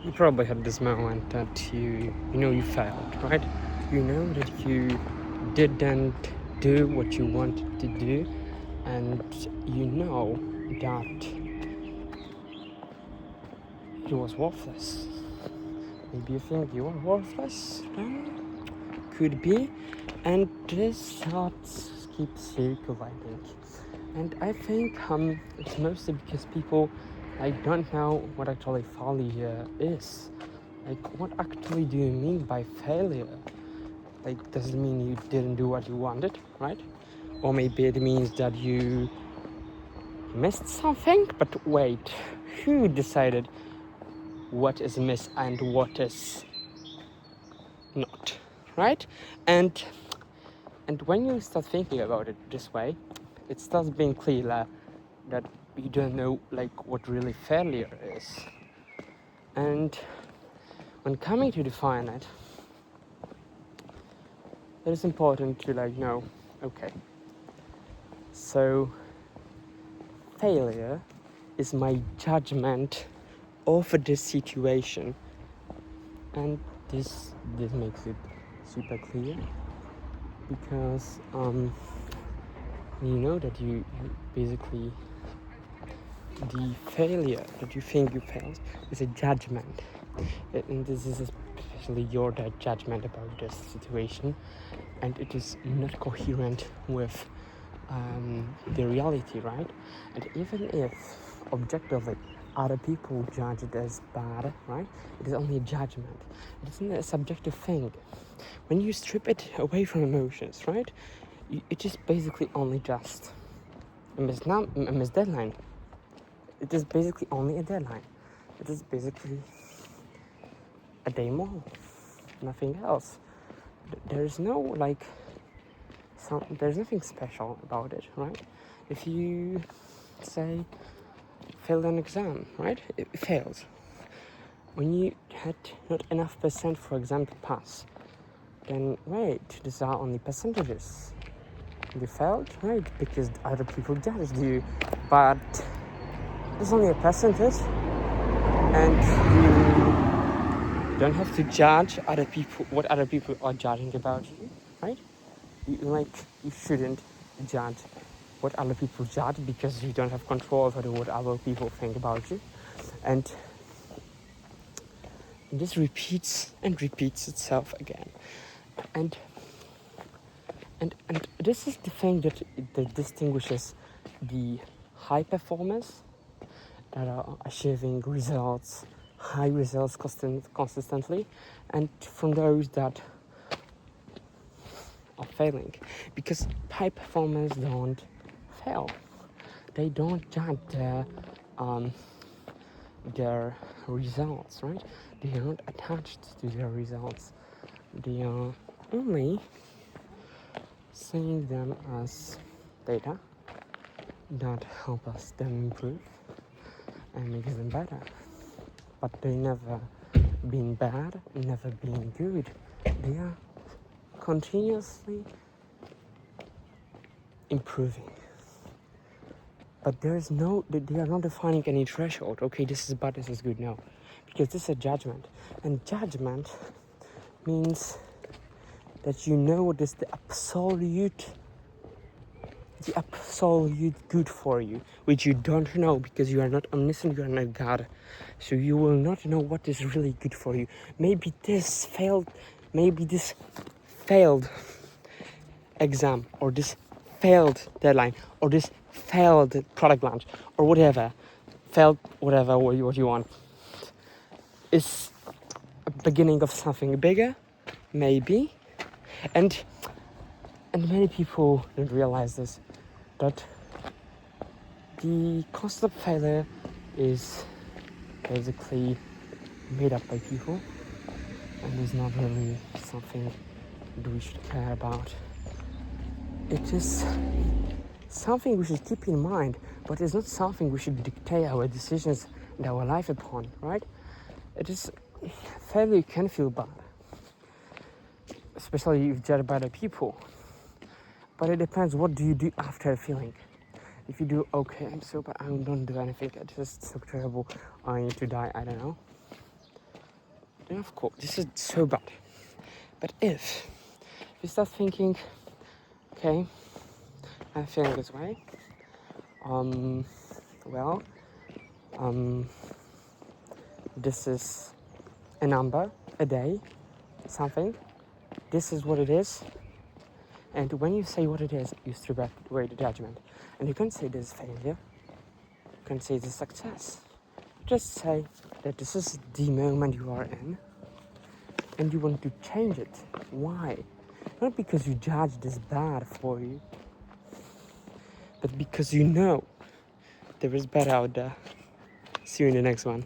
You probably had this moment that you failed, right? You know that you didn't do what you wanted to do, and you know that it was worthless. Maybe you think you are worthless, could be, and this thoughts keep circulating. And I think it's mostly because people don't know what actually failure is. What actually do you mean by failure? Does it mean you didn't do what you wanted, right? Or maybe it means that you missed something? But wait, who decided what is miss and what is not, right? And when you start thinking about it this way, it starts being clear that you don't know what really failure is. And when coming to define it, it is important to know, okay, so failure is my judgment of this situation, and this makes it super clear because you know that you basically the failure that you think you failed is a judgment, and this is especially your judgment about this situation, and it is not coherent with the reality, right? And even if objectively other people judge it as bad, right, it is only a judgment. It isn't a subjective thing. When you strip it away from emotions, right, it is basically only just a missed deadline. It is basically only a deadline. It is basically a day more, nothing else. There is no there's nothing special about it, right? If you say failed an exam, right? It fails. When you had not enough percent for exam to pass, then wait, these are only percentages. You failed, right? Because other people judged you, but it's only a percentage, and you don't have to judge other people what other people are judging about you, right? You shouldn't judge what other people judge because you don't have control over what other people think about you, and this repeats and repeats itself again, and this is the thing that distinguishes the high performers that are achieving results, high results consistently, and from those that are failing, because high performers don't fail. They don't judge their results, right? They are not attached to their results. They are only seeing them as data that help us them improve and makes them better. But they never been bad, never been good. They are continuously improving. But they are not defining any threshold. Okay, this is bad, this is good. No, because this is a judgment, and judgment means that you know what is the absolute good for you, which you don't know because you are not omniscient, you are not God. So you will not know what is really good for you. Maybe this failed exam, or this failed deadline, or this failed product launch, or whatever, what you want, is a beginning of something bigger, maybe. And many people don't realize this, that the concept of failure is basically made up by people, and is not really something that we should care about. It is something we should keep in mind, but it's not something we should dictate our decisions and our life upon, right? It is failure can feel bad, especially if judged by other people. But it depends, what do you do after feeling? If you do, okay, I'm so bad, I don't do anything, it's just so terrible, I need to die, I don't know. then of course, this is so bad. But if you start thinking, okay, I'm feeling this way, well, this is a number, a day, something, this is what it is, and when you say what it is, you strip away the judgment, and you can say this is failure, you can say this is success, just say that this is the moment you are in, and you want to change it. Why? Not because you judge this bad for you, but because you know there is better out there. See you in the next one.